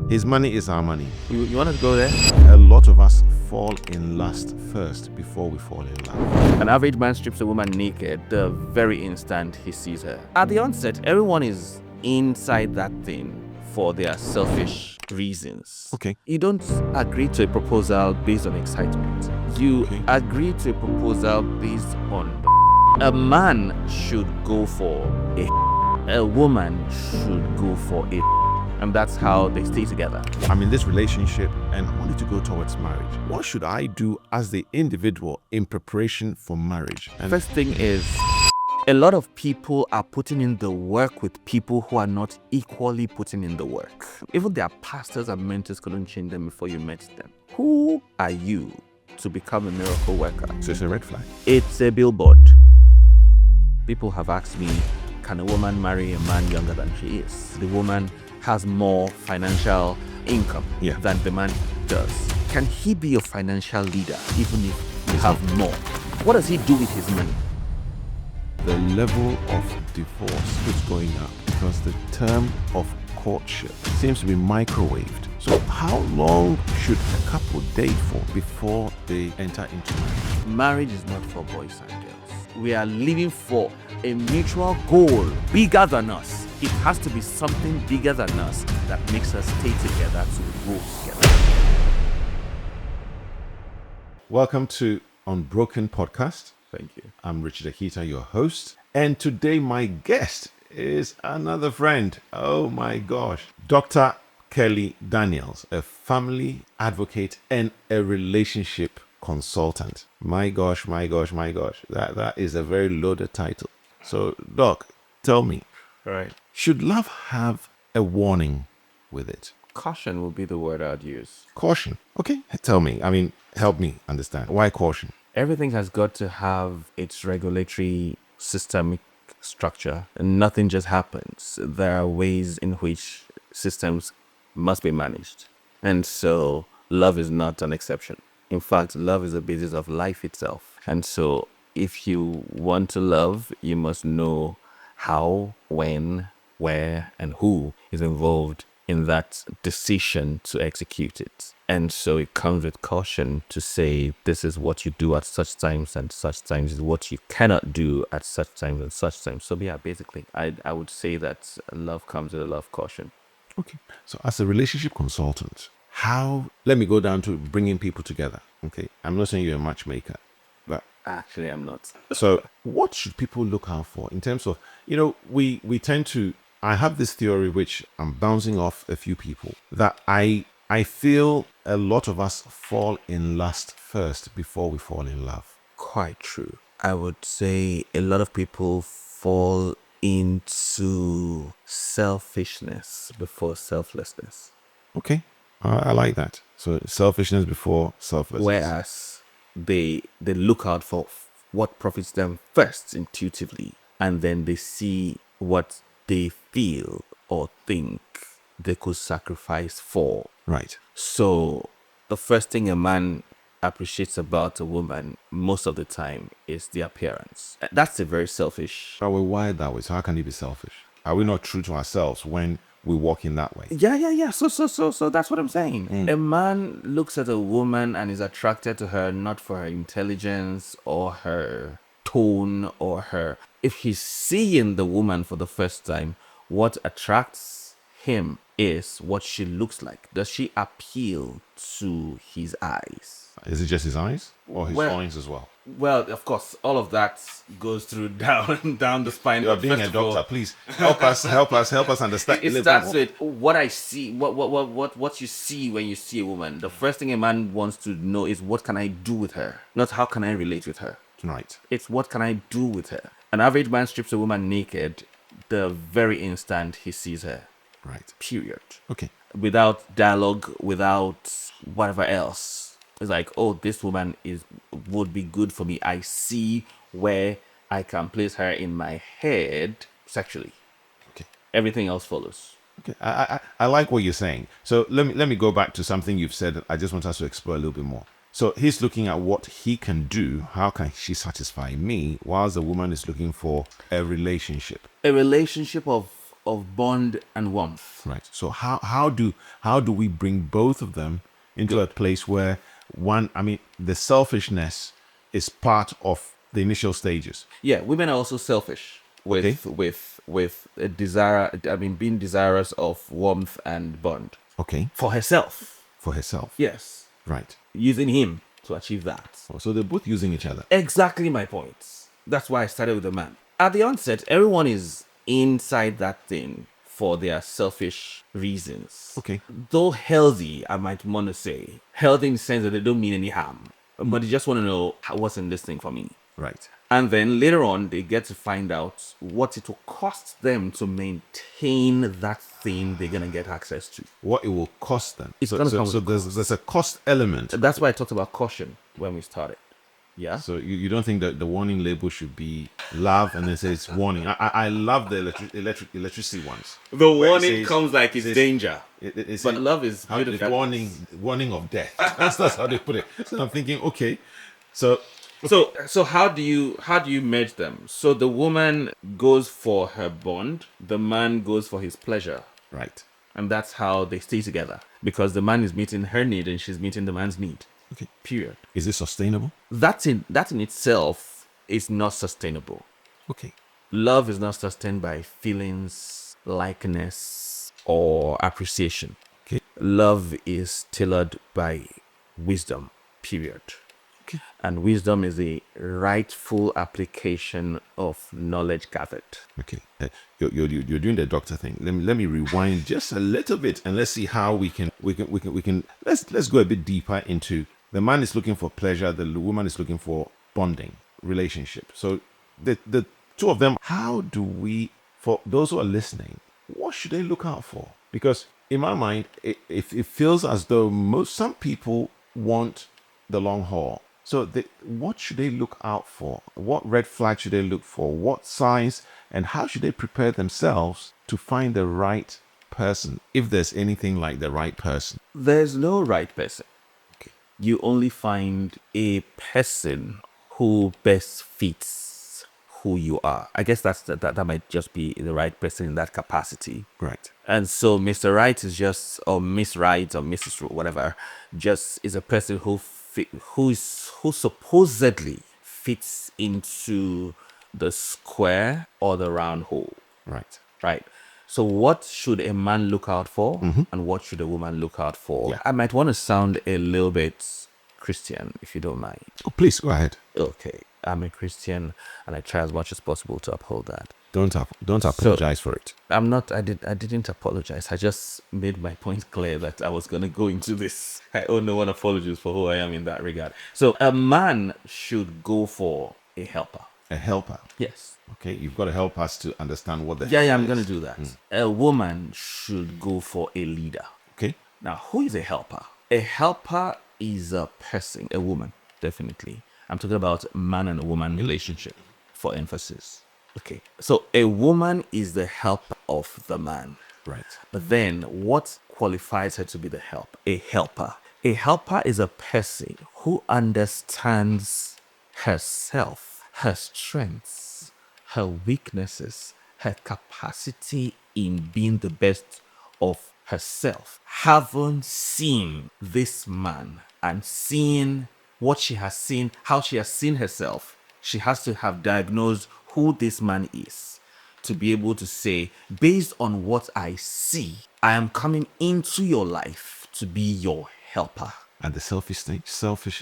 His money is our money. You want to go there? A lot of us fall in lust first before we fall in love. An average man strips a woman naked the very instant he sees her. At the onset, everyone is inside that thing for their selfish reasons. Okay. You don't agree to a proposal based on excitement. You agree to a proposal based on a man should go for a woman should go for a, and that's how they stay together. I'm in this relationship and I wanted to go towards marriage. What should I do as the individual in preparation for marriage? And First thing is, a lot of people are putting in the work with people who are not equally putting in the work. Even their pastors and mentors couldn't change them before you met them. Who are you to become a miracle worker? so it's a red flag. It's a billboard. People have asked me, can a woman marry a man younger than she is? The woman has more financial income than the man does. Can he be your financial leader even if you have more? What does he do with his money? The level of divorce is going up because the term of courtship seems to be microwaved. So how long should a couple date for before they enter into marriage? Marriage is not for boys and girls. We are living for a mutual goal bigger than us. It has to be something bigger than us that makes us stay together, to grow together. Welcome to Unbroken Podcast. Thank you. I'm Richard Akita, your host. And today my guest is another friend. Oh my gosh. Dr. Kelly Daniels, a family advocate and a relationship consultant. My gosh. That is a very loaded title. So, Doc, tell me, Right. should love have a warning with it? Caution will be the word I'd use. Caution. Okay, tell me. Help me understand. Why caution? Everything has got to have its regulatory systemic structure, and nothing just happens. There are ways in which systems must be managed. And so love is not an exception. In fact, love is the basis of life itself. And so if you want to love, you must know how, when, where, and who is involved in that decision to execute it. And so it comes with caution to say, this is what you do at such times and such times, is what you cannot do at such times and such times. So yeah, basically, I would say that love comes with a lot of caution. Okay. So as a relationship consultant, let me go down to bringing people together. Okay. I'm not saying you're a matchmaker, but Actually, I'm not. so what should people look out for in terms of, we tend to, I have this theory which I'm bouncing off a few people that I feel a lot of us fall in lust first before we fall in love. Quite true. I would say a lot of people fall into selfishness before selflessness. Okay. I like that. So selfishness before selflessness. Whereas they look out for what profits them first intuitively, and then they see what they feel or think they could sacrifice for. Right. So the first thing a man appreciates about a woman most of the time is the appearance. That's a very selfish. Are we wired that way? So how can you be selfish? Are we not true to ourselves when we walk in that way? Yeah. So that's what I'm saying. A man looks at a woman and is attracted to her not for her intelligence or her tone or her. If he's seeing the woman for the first time, what attracts him is what she looks like. Does she appeal to his eyes? Is it just his eyes or his loins as well? Well, of course, all of that goes through down the spine. You are being a doctor. Please help us understand. It starts with what I see, what you see when you see a woman. The first thing a man wants to know is, what can I do with her? Not how can I relate with her. Right. It's what can I do with her. An average man strips a woman naked the very instant he sees her. Right. Period. Okay. Without dialogue, without whatever else. It's like, oh, this woman would be good for me. I see where I can place her in my head sexually. Okay. Everything else follows. Okay. I like what you're saying. So let me go back to something you've said. I just want us to explore a little bit more. So he's looking at what he can do. How can she satisfy me? Whilst the woman is looking for a relationship. A relationship of of bond and warmth. Right. So how do we bring both of them into a place where the selfishness is part of the initial stages. Yeah, women are also selfish with Okay. with a desire. I mean, being desirous of warmth and bond Okay. for herself. For herself. Yes, Right. using him to achieve that. Oh, so they're both using each other. Exactly my point. That's why I started with the man. At the onset, everyone is inside that thing for their selfish reasons. Okay. Though healthy, I might want to say. Healthy in the sense that they don't mean any harm. But they just want to know what's in this thing for me. Right. And then later on, they get to find out what it will cost them to maintain that thing they're going to get access to. What it will cost them. It's so gonna so, come so with there's a cost element. That's why I talked about caution when we started. Yeah. So you don't think that the warning label should be love and then says warning. I love the electricity ones. The Where it warning says- comes like it's danger. It's But love is how beautiful. it's warning of death. That's how they put it. So I'm thinking, okay, so So how do you merge them? So the woman goes for her bond, the man goes for his pleasure, right. and that's how they stay together because the man is meeting her need and she's meeting the man's need. Okay. Period. Is it sustainable? That in itself is not sustainable. Okay. Love is not sustained by feelings, likeness, or appreciation. Okay. Love is tailored by wisdom. Period. Okay. And wisdom is the rightful application of knowledge gathered. Okay. You're doing the doctor thing. Let me rewind just a little bit and let's see how we can let's go a bit deeper into the man is looking for pleasure, the woman is looking for bonding, relationship. So the two of them, how do we, for those who are listening, what should they look out for? Because in my mind, it feels as though some people want the long haul. So what should they look out for? What red flag should they look for? What signs and how should they prepare themselves to find the right person, if there's anything like the right person? There's no right person. Okay. You only find a person who best fits who you are. I guess that might just be the right person in that capacity. Right. And so Mr. Right is just, or Miss Right or Mrs. Whatever, just is a person who supposedly fits into the square or the round hole. Right. Right. So what should a man look out for and what should a woman look out for? Yeah. I might want to sound a little bit Christian, if you don't mind. Oh, please go ahead. Okay. I'm a Christian and I try as much as possible to uphold that. Don't apologize for it. I'm not, I didn't apologize. I just made my point clear that I was going to go into this. I owe no one apologies for who I am in that regard. So a man should go for a helper. A helper. Yes. Okay, you've got to help us to understand what the Yeah, help I'm is. going to do that. A woman should go for a leader. Okay. Now, who is a helper? A helper is a person, a woman, definitely. I'm talking about man and a woman relationship for emphasis. Okay. So a woman is the help of the man. Right. But then what qualifies her to be the help? A helper. A helper is a person who understands herself, her strengths, her weaknesses, her capacity in being the best of herself. Having seen this man and seeing what she has seen, how she has seen herself, she has to have diagnosed who this man is to be able to say, based on what I see, I am coming into your life to be your helper. At the selfish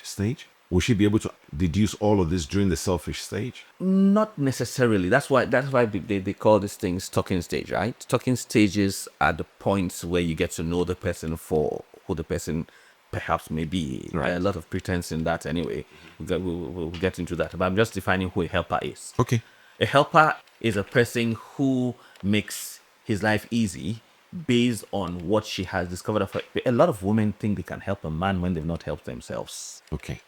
stage, will she be able to deduce all of this during the selfish stage? Not necessarily. That's why they call these things talking stage, right? Talking stages are the points where you get to know the person for who the person perhaps may be. Right. A lot of pretense in that anyway. We'll get into that. But I'm just defining who a helper is. Okay. A helper is a person who makes his life easy based on what she has discovered of her. A lot of women think they can help a man when they've not helped themselves. Okay.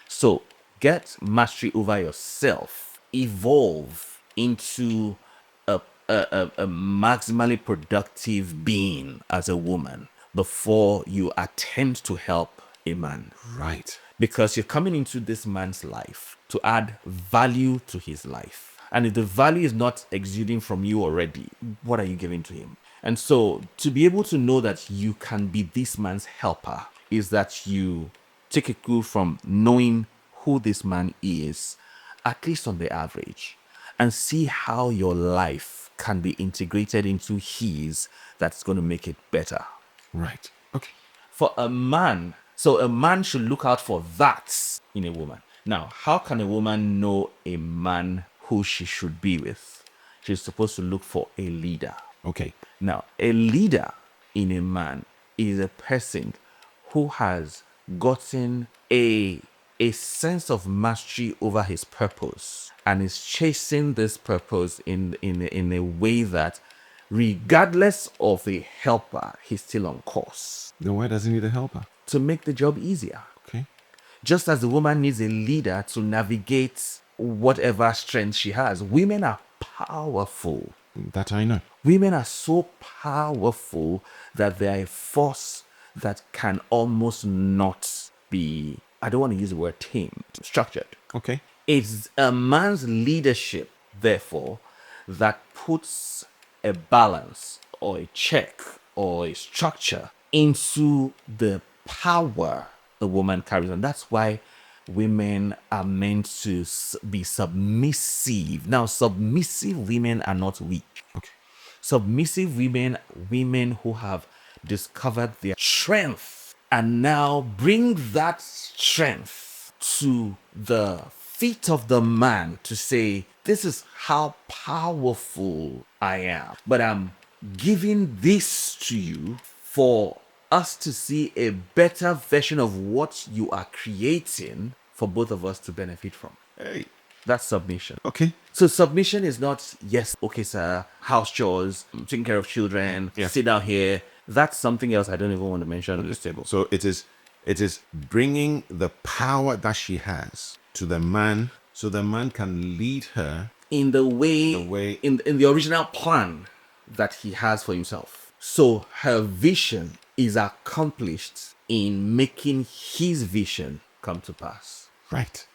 So get mastery over yourself. Evolve into a maximally productive being as a woman before you attempt to help a man. Right. Because you're coming into this man's life to add value to his life. And if the value is not exuding from you already, what are you giving to him? And so to be able to know that you can be this man's helper is that you take a clue from knowing who this man is, at least on the average, and see how your life can be integrated into his that's going to make it better. Right. Okay. For a man, so a man should look out for that in a woman. Now, how can a woman know a man who she should be with? She's supposed to look for a leader. Okay. Now, a leader in a man is a person who has gotten a sense of mastery over his purpose and is chasing this purpose in a way that, regardless of the helper, he's still on course Then why does he need a helper? to make the job easier. Okay. Just as the woman needs a leader to navigate whatever strength she has. Women are powerful. That I know. Women are so powerful that they are a force that can almost not be, I don't want to use the word tamed, structured. Okay. It's a man's leadership, therefore, that puts a balance or a check or a structure into the power the woman carries. And that's why women are meant to be submissive. Now, submissive women are not weak. Okay. Submissive women who have discovered their strength and now bring that strength to the feet of the man to say, this is how powerful I am, but I'm giving this to you for us to see a better version of what you are creating for both of us to benefit from. Hey. That's submission. Okay. So submission is not, yes, okay, sir, house chores, taking care of children, Yeah. sit down here. That's something else I don't even want to mention on this table. So it is bringing the power that she has to the man so the man can lead her In the way, in the original plan that he has for himself. So her vision is accomplished in making his vision come to pass. right.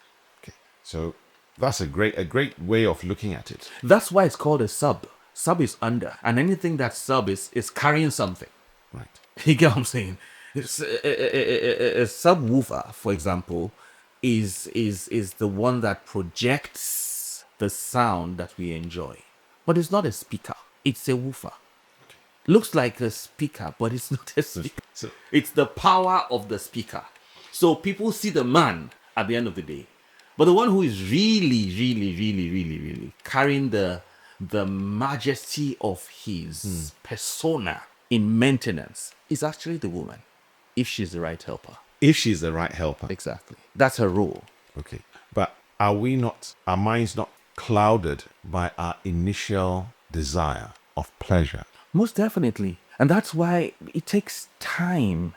Okay. So that's a great way of looking at it. That's why it's called a sub. Sub is under, and anything that sub is carrying something. Right. You get what I'm saying? It's a subwoofer, for example, is the one that projects the sound that we enjoy. But it's not a speaker. It's a woofer. Looks like a speaker, but it's not a speaker. So It's the power of the speaker. So people see the man at the end of the day. But the one who is really carrying the majesty of his persona in maintenance is actually the woman, if she's the right helper. if she's the right helper. Exactly. That's her role. Okay. But our minds not clouded by our initial desire of pleasure? Most definitely. And that's why it takes time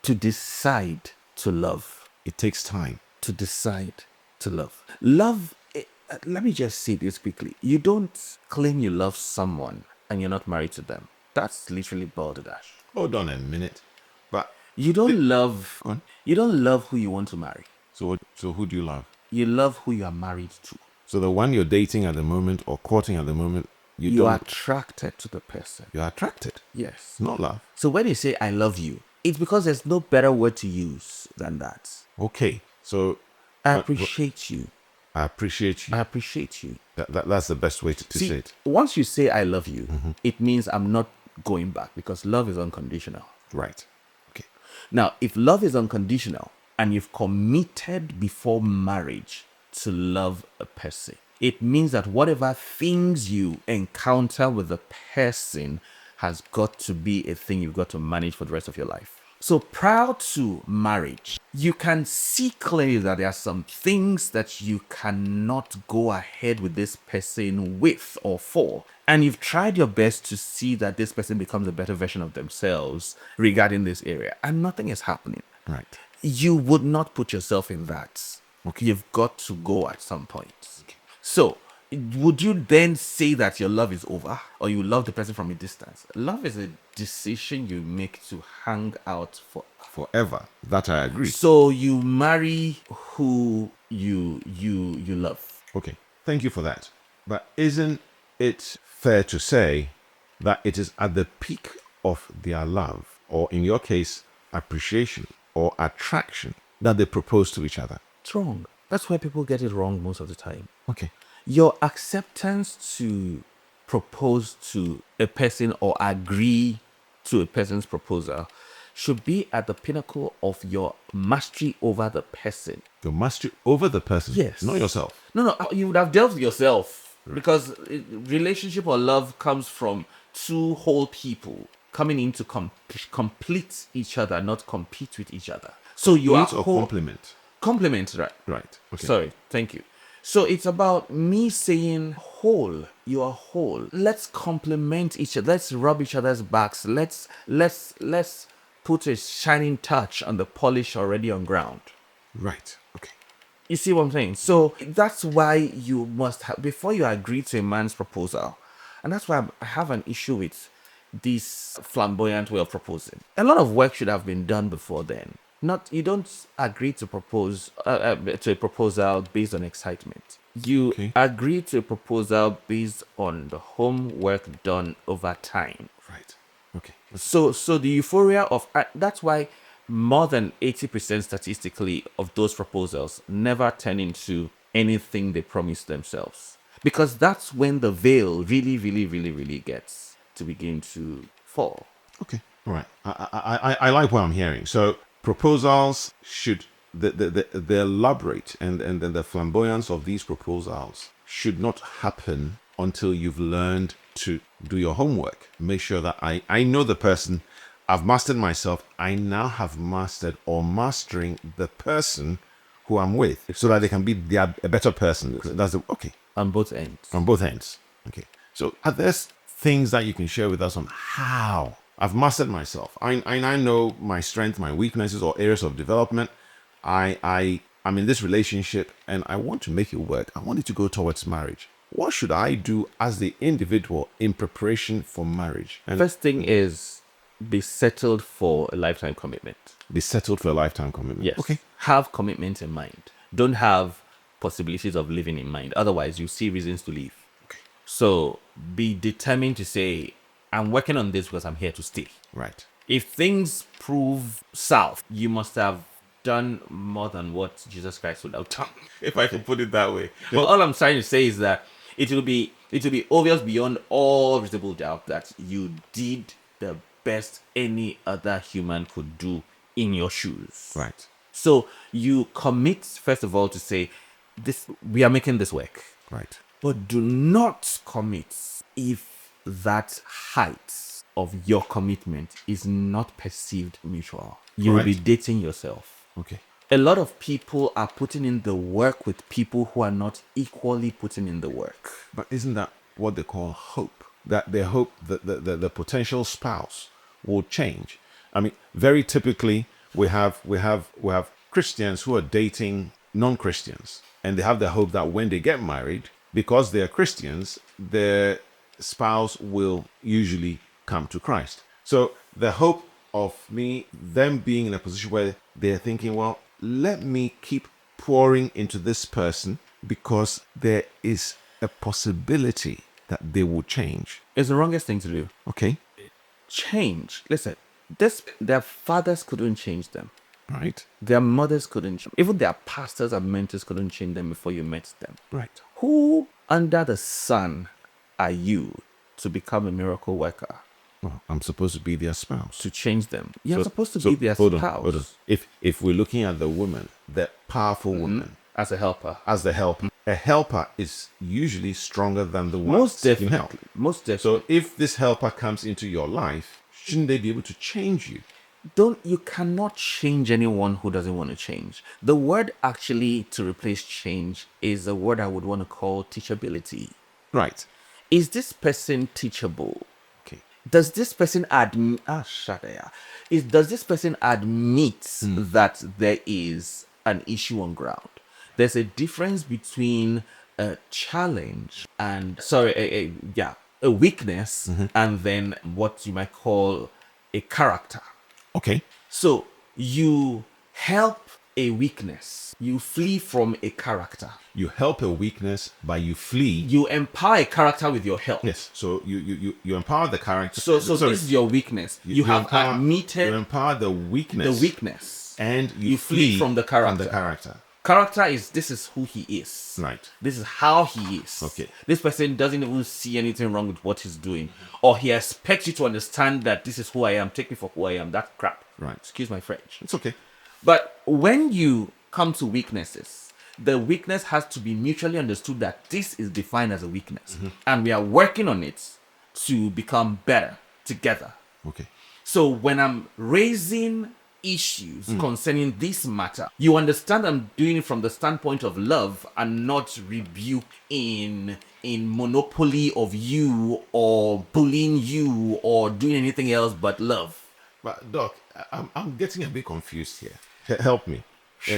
to decide to love. It takes time. To decide to love. Love, let me just say this quickly. You don't claim you love someone and you're not married to them. That's literally balderdash. Hold on a minute. But You don't love Go on. you don't love who you want to marry. so who do you love? You love who you are married to. So the one you're dating at the moment or courting at the moment, You are attracted to the person. you're attracted. Yes. It's not love. So when you say I love you, it's because there's no better word to use than that. Okay. So I appreciate you. I appreciate you. I appreciate you. That's the best way to See, say it. once you say I love you, it means I'm not going back because love is unconditional. Right. Okay. Now, if love is unconditional and you've committed before marriage to love a person, it means that whatever things you encounter with the person has got to be a thing you've got to manage for the rest of your life. So prior to marriage, you can see clearly that there are some things that you cannot go ahead with this person with or for. And you've tried your best to see that this person becomes a better version of themselves regarding this area. And nothing is happening. Right. You would not put yourself in that. Okay. You've got to go at some point. So, would you then say that your love is over or you love the person from a distance? Love is a decision you make to hang out for. Forever. That I agree. So you marry who you love. Okay. Thank you for that. But isn't it fair to say that it is at the peak of their love, or in your case, appreciation or attraction, that they propose to each other? It's wrong. That's where people get it wrong most of the time. Okay. Your acceptance to propose to a person or agree to a person's proposal should be at the pinnacle of your mastery over the person. Your mastery over the person, Yes. not yourself. No, you would have dealt with yourself because relationship or love comes from two whole people coming in to complete each other, not compete with each other. So you are Complete or complement? Complement, right? Right. Okay. Sorry, thank you. So it's about me saying, whole, you are whole. Let's complement each other. Let's rub each other's backs. Let's put a shining touch on the polish already on ground. Right. Okay. You see what I'm saying? So that's why you must have, before you agree to a man's proposal, and that's why I have an issue with this flamboyant way of proposing. A lot of work should have been done before then. You don't agree to propose to a proposal based on excitement. You agree to a proposal based on the homework done over time. Right. Okay. So the euphoria of that's why more than 80% statistically of those proposals never turn into anything they promised themselves, because that's when the veil really gets to begin to fall. Okay. All right. I like what I'm hearing. So proposals should the elaborate and the flamboyance of these proposals should not happen until you've learned to do your homework. Make sure that I know the person. I've mastered myself. I now have mastered or mastering the person who I'm with, so that they can be a better person. That's okay. On both ends. On both ends. Okay. So are there things that you can share with us on how I've mastered myself? I know my strengths, my weaknesses, or areas of development. I'm in this relationship and I want to make it work. I want it to go towards marriage. What should I do as the individual in preparation for marriage? And first thing is be settled for a lifetime commitment. Be settled for a lifetime commitment. Yes. Okay. Have commitment in mind. Don't have possibilities of living in mind. Otherwise, you see reasons to leave. Okay. So be determined to say, I'm working on this because I'm here to stay. Right. If things prove south, you must have done more than what Jesus Christ would have done, if I can put it that way. Well, all I'm trying to say is that it will be obvious beyond all reasonable doubt that you did the best any other human could do in your shoes. Right. So you commit, first of all, to say, this, we are making this work. Right. But do not commit if that height of your commitment is not perceived mutual. You will be dating yourself. Okay. A lot of people are putting in the work with people who are not equally putting in the work. But isn't that what they call hope? That they hope that the potential spouse will change. I mean, very typically we have Christians who are dating non-Christians, and they have the hope that when they get married, because they are Christians, their spouse will usually come to Christ. So the hope of them being in a position where they're thinking, well, let me keep pouring into this person because there is a possibility that they will change. It's the wrongest thing to do. Okay. Change. Listen, their fathers couldn't change them. Right. Their mothers couldn't change. Even their pastors and mentors couldn't change them before you met them. Right. Who under the sun are you to become a miracle worker? Well, I'm supposed to be their spouse. To change them. You're supposed to be their spouse. Hold on. If we're looking at the woman, the powerful woman, as a helper. as the helper, a helper is usually stronger than the one Most seeking help. definitely. Most definitely. So if this helper comes into your life, shouldn't they be able to change you? You cannot change anyone who doesn't want to change. The word actually to replace change is a word I would want to call teachability. Right. Is this person teachable? Okay. Does this person admit does this person admit that there is an issue on ground? There's a difference between a challenge and a weakness and then what you might call a character. Okay. So you help a weakness, you flee from a character. You help a weakness, but you flee. You empower a character with your help. Yes. So you empower the character. So this is your weakness. You have empower, admitted you empower the weakness. the weakness. And you flee from the character. Character is, this is who he is. Right. This is how he is. Okay. This person doesn't even see anything wrong with what he's doing. Or he expects you to understand that this is who I am. Take me for who I am. That's crap. Right. Excuse my French. It's okay. But when you come to weaknesses, the weakness has to be mutually understood that this is defined as a weakness. And we are working on it to become better together. Okay. So when I'm raising issues concerning this matter, you understand I'm doing it from the standpoint of love and not rebuke in monopoly of you or bullying you or doing anything else but love. But Doc, I'm getting a bit confused here. Help me.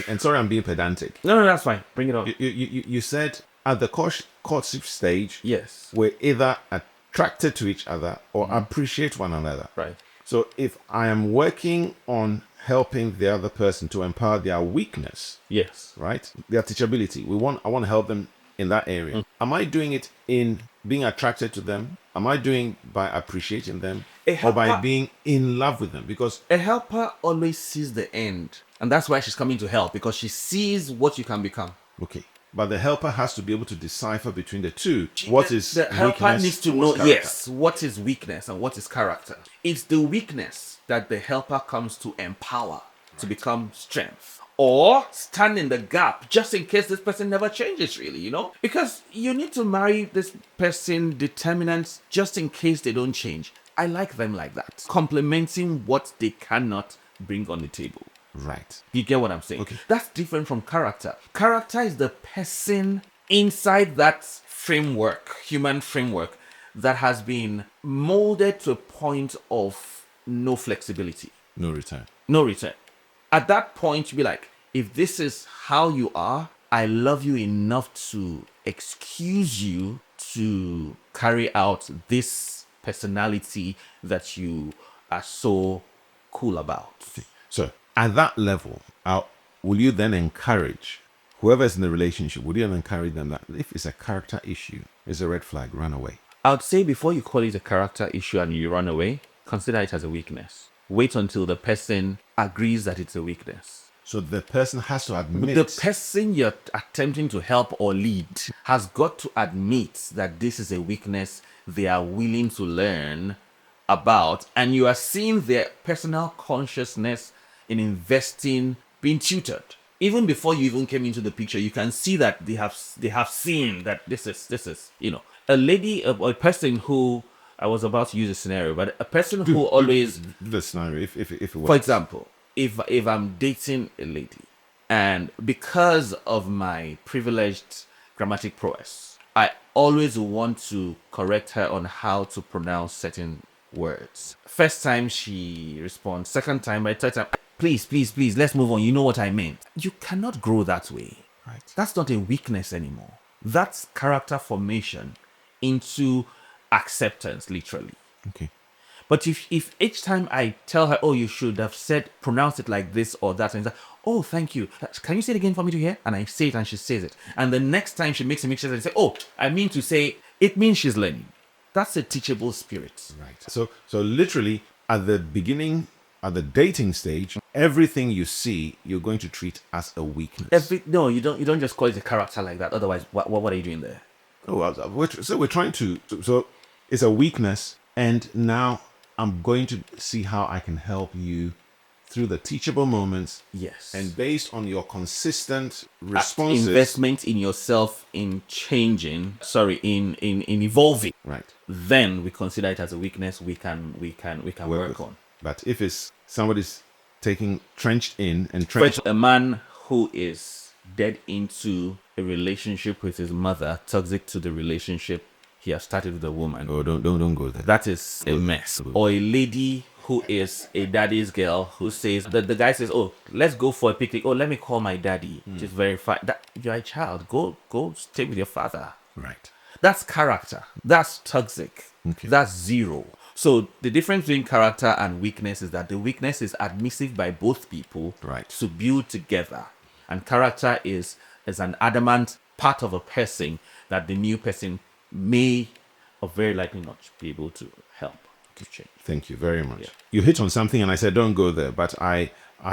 And sorry, I'm being pedantic. No, that's fine. Bring it on. You said at the courtship stage, Yes. we're either attracted to each other or appreciate one another. Right. So if I am working on helping the other person to empower their weakness, Yes. right, their teachability, I want to help them in that area. Am I doing it in being attracted to them? Am I doing by appreciating them or by being in love with them? Because a helper always sees the end, and that's why she's coming to help, because she sees what you can become. okay, but the helper has to be able to decipher between the two. What is the helper weakness, needs to what's know, character? yes, what is weakness and what is character. It's the weakness that the helper comes to empower to become strength, or stand in the gap just in case this person never changes, really, because you need to marry this person determinants just in case they don't change. I like them like that, complementing what they cannot bring on the table. Right. You get what I'm saying? Okay. That's different from character. Character is the person inside that framework, human framework, that has been molded to a point of no flexibility, No return. no return. At that point, you be like, if this is how you are, I love you enough to excuse you to carry out this personality that you are so cool about. So at that level, will you then encourage whoever's in the relationship? Would you then encourage them that if it's a character issue, it's a red flag, run away? I would say before you call it a character issue and you run away, consider it as a weakness. Wait until the person agrees that it's a weakness. So the person has to admit. The person you're attempting to help or lead has got to admit that this is a weakness they are willing to learn about, and you are seeing their personal consciousness in investing, being tutored. Even before you even came into the picture, you can see that they have seen that this is a lady, a person who, I was about to use a scenario, but a person who always, the scenario, if it was. for example, if I'm dating a lady, and because of my privileged grammatic prowess, I always want to correct her on how to pronounce certain words. First time she responds, second time, by third time, please, let's move on. You know what I meant. You cannot grow that way. Right. That's not a weakness anymore. That's character formation into acceptance, literally. Okay. But if each time I tell her, oh, you should have said, pronounce it like this or that, and it's like, oh, thank you. Can you say it again for me to hear? And I say it and she says it. And the next time she makes a mixture and say, oh, I mean to say, it means she's learning. That's a teachable spirit. Right. So literally at the beginning, at the dating stage, everything you see, you're going to treat as a weakness. No, you don't just call it a character like that. Otherwise, what are you doing there? We're trying to. So it's a weakness, and now I'm going to see how I can help you through the teachable moments. Yes. And based on your consistent responses, investment in yourself, in changing, in evolving. Right. Then we consider it as a weakness we can work on. But if it's somebody's taking trenched in and For a man who is dead into a relationship with his mother, toxic to the relationship he has started with a woman. Oh, don't go there. That is a mess. Or a lady who is a daddy's girl who says that the guy says, oh, let's go for a picnic. Oh, let me call my daddy. Just verify that you're a child. Go stay with your father. Right. That's character. That's toxic. Okay. That's zero. So the difference between character and weakness is that the weakness is admissive by both people Right. to build together. And character is an adamant, part of a person that the new person may or very likely not be able to help to change. Thank you very much. You hit on something, and I said don't go there, but I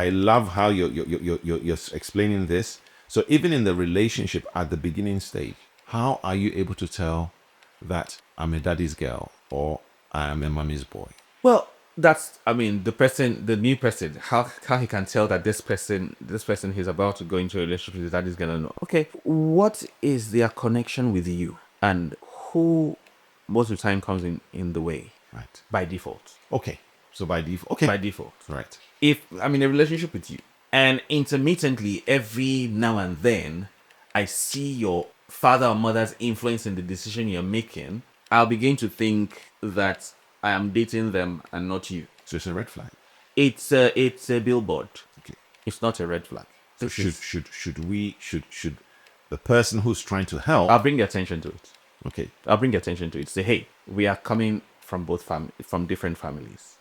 love how you're explaining this. So even in the relationship at the beginning stage, how are you able to tell that I'm a daddy's girl or I am a mommy's boy? Well, that's, I mean, the new person, how he can tell that this person he's about to go into a relationship with, that is gonna know. Okay, what is their connection with you, and who most of the time comes in the way? Right. By default. Okay. So by default. Okay. By default. Right. If I'm in a relationship with you, and intermittently every now and then I see your father or mother's influence in the decision you're making, I'll begin to think that I am dating them and not you. So it's a red flag. It's a billboard. Okay. It's not a red flag. So should the person who's trying to help? I'll bring your attention to it. Okay. I'll bring your attention to it. Say, hey, we are coming from from different families,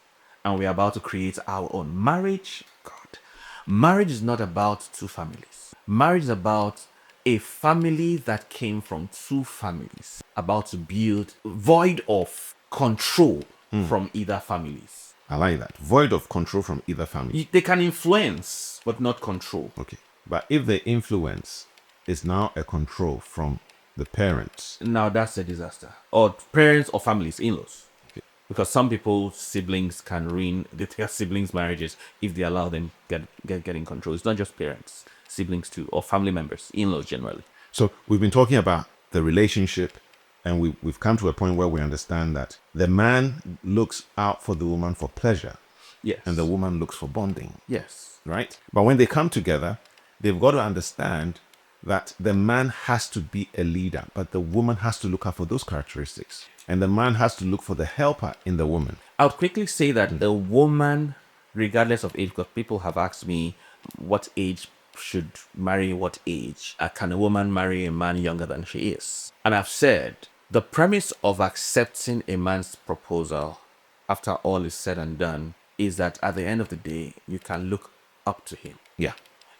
and we are about to create our own marriage. God, marriage is not about two families. Marriage is about a family that came from two families, about to build void of control from either families. I like that. Void of control from either family. They can influence, but not control. Okay. But if the influence is now a control from the parents, Now that's a disaster. Or parents or families, in-laws. Okay. Because some people, siblings can ruin their siblings' marriages if they allow them get in control. It's not just parents, siblings too, or family members, in-laws generally. so we've been talking about the relationship, and we've come to a point where we understand that the man looks out for the woman for pleasure, Yes. and the woman looks for bonding, Yes. right? But when they come together, they've got to understand that the man has to be a leader, but the woman has to look out for those characteristics. And the man has to look for the helper in the woman. I would quickly say that the woman, regardless of age, because people have asked me what age should marry what age. Can a woman marry a man younger than she is? And I've said the premise of accepting a man's proposal after all is said and done is that at the end of the day, you can look up to him. Yeah.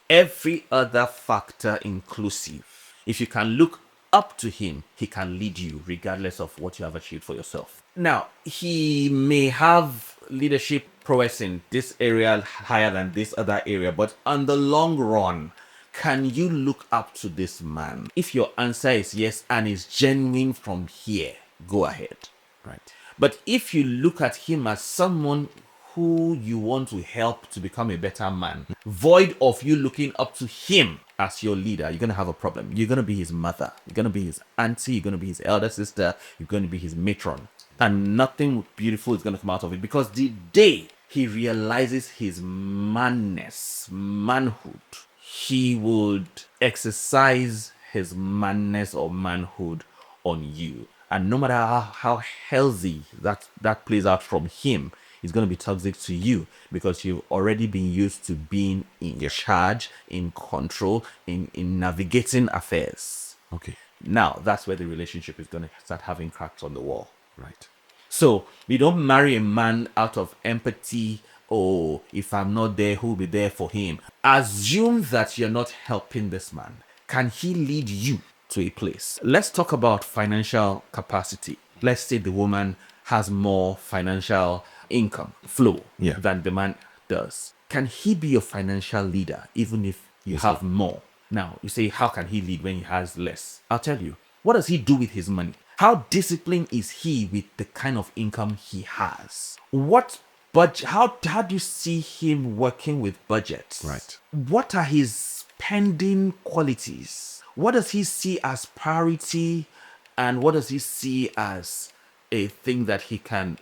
Every other factor inclusive. If you can look up to him, he can lead you regardless of what you have achieved for yourself. Now, he may have leadership prowess in this area higher than this other area, but on the long run, can you look up to this man? If your answer is yes and is genuine from here, go ahead. Right. But if you look at him as someone who you want to help to become a better man, void of you looking up to him as your leader, you're going to have a problem. You're going to be his mother. You're going to be his auntie. You're going to be his elder sister. You're going to be his matron. And nothing beautiful is going to come out of it, because the day he realizes his manness, manhood, he would exercise his manness or manhood on you. And no matter how healthy that plays out from him, it's going to be toxic to you, because you've already been used to being in charge, in control, in navigating affairs. Okay. Now, that's where the relationship is going to start having cracks on the wall. Right. So, we don't marry a man out of empathy. Oh, if I'm not there, who'll be there for him? Assume that you're not helping this man. Can he lead you to a place? Let's talk about financial capacity. Let's say the woman has more financial income flow than the man does. Can he be your financial leader even if you have more? Now, you say, how can he lead when he has less? I'll tell you. What does he do with his money? How disciplined is he with the kind of income he has? How do you see him working with budgets? Right. What are his spending qualities? What does he see as priority, and what does he see as a thing that he can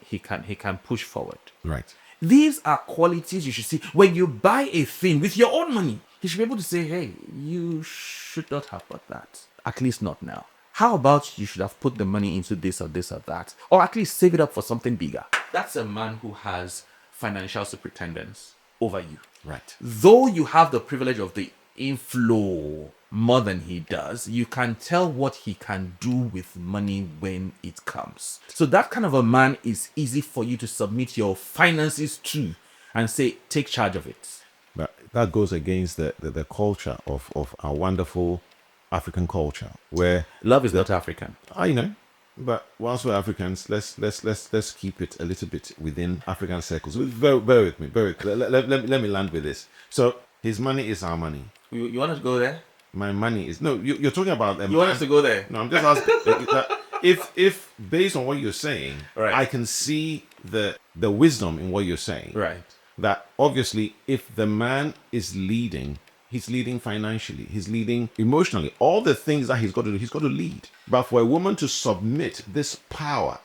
push forward? Right. These are qualities you should see when you buy a thing with your own money. You should be able to say, hey, you should not have bought that. At least not now. How about you should have put the money into this or this or that, or at least save it up for something bigger? That's a man who has financial superintendence over you. Right. Though you have the privilege of the inflow more than he does, you can tell what he can do with money when it comes. So that kind of a man is easy for you to submit your finances to and say, take charge of it. But that goes against the culture of our wonderful African culture where Love is not African. I know, but whilst we're Africans, let's keep it a little bit within African circles. Bear with me. Let me land with this. So his money is our money. You want us to go there? My money is no. You're talking about You want us to go there? No, I'm just asking that if based on what you're saying, Right. I can see the wisdom in what you're saying. Right. That obviously, if the man is leading, he's leading financially, he's leading emotionally, all the things that he's got to do, he's got to lead. But for a woman to submit this power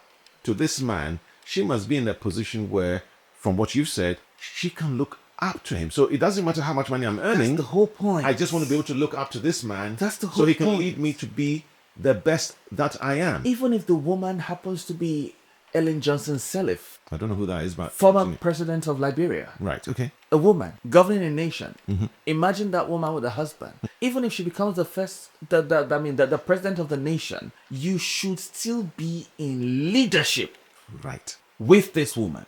to this man, she must be in a position where, from what you've said, she can look up to him. So it doesn't matter how much money I'm earning. That's the whole point. I just want to be able to look up to this man. That's the so whole he can point. lead me to be the best that I am. Even if the woman happens to be Ellen Johnson Sirleaf, I don't know who that is, but former president of Liberia, right, okay. a woman governing a nation. Imagine that woman with a husband. Even if she becomes the president of the nation, you should still be in leadership Right. with this woman.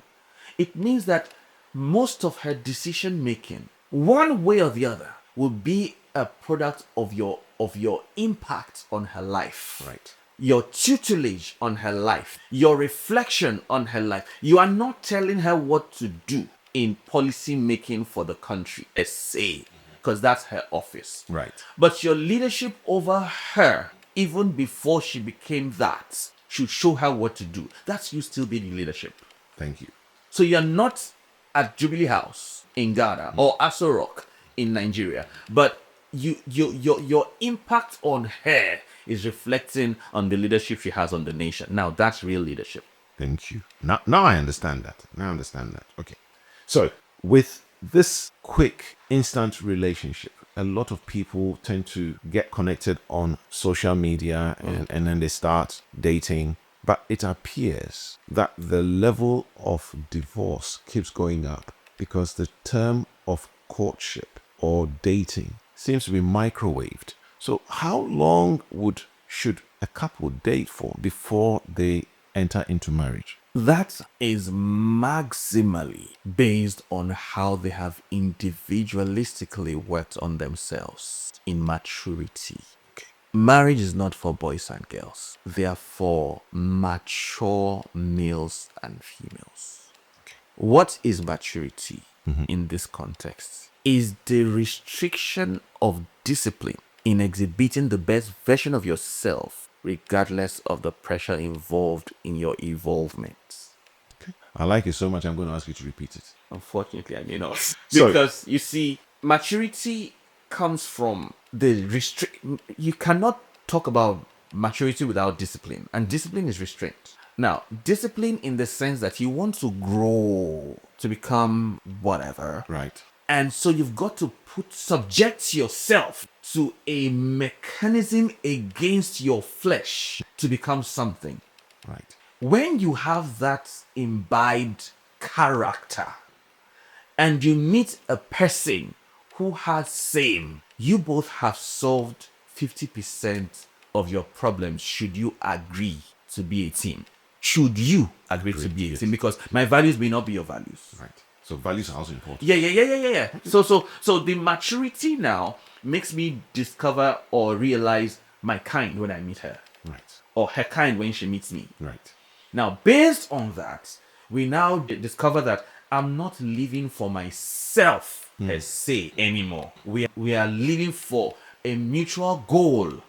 It means that most of her decision making, one way or the other, will be a product of your impact on her life. Right. Your tutelage on her life, your reflection on her life. You are not telling her what to do in policy making for the country, per se, because that's her office. Right. But your leadership over her, even before she became that, should show her what to do. That's you still being in leadership. Thank you. So you're not at Jubilee House in Ghana or Aso Rock in Nigeria, but your impact on her is reflecting on the leadership she has on the nation. Now that's real leadership. Thank you. Now I understand that. Okay. So with this quick, instant relationship, a lot of people tend to get connected on social media and then they start dating. But it appears that the level of divorce keeps going up because the term of courtship or dating seems to be microwaved. So how long should a couple date for before they enter into marriage? That is maximally based on how they have individualistically worked on themselves in maturity. Marriage is not for boys and girls. They are for mature males and females. What is maturity in this context? Is the restriction of discipline in exhibiting the best version of yourself, regardless of the pressure involved in your evolvement. Okay. I like it so much, I'm going to ask you to repeat it. Unfortunately, I may not. Sorry. Because, you see, maturity comes from the you cannot talk about maturity without discipline, and discipline is restraint. Now, discipline in the sense that you want to grow to become whatever, Right. and so you've got to subject yourself to a mechanism against your flesh to become something. Right. When you have that imbibed character and you meet a person who has same, you both have solved 50% of your problems should you agree to be a team. Should you agree to be a team? Because my values may not be your values. Right. So values are also important. Yeah. So the maturity now makes me discover or realize my kind when I meet her. Right. Or her kind when she meets me. Right. Now, based on that, we now discover that I'm not living for myself per se anymore. We are living for a mutual goal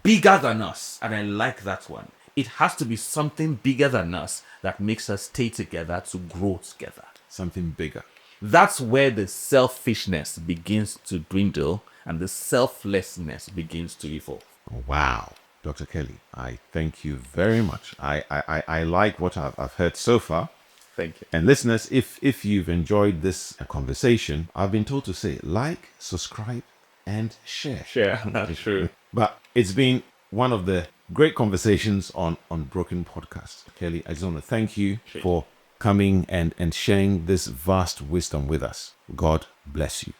bigger than us. And I like that one. It has to be something bigger than us that makes us stay together to grow together. Something bigger. That's where the selfishness begins to dwindle and the selflessness begins to evolve. Wow. Dr. Kelly, I thank you very much. I like what I've heard so far. Thank you. And listeners, if you've enjoyed this conversation, I've been told to say like, subscribe, and share. Share, that's true. But it's been one of the great conversations on Unbroken Podcast. Kelly, I just want to thank you for coming and sharing this vast wisdom with us. God bless you.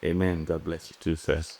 Amen. God bless you too, sirs.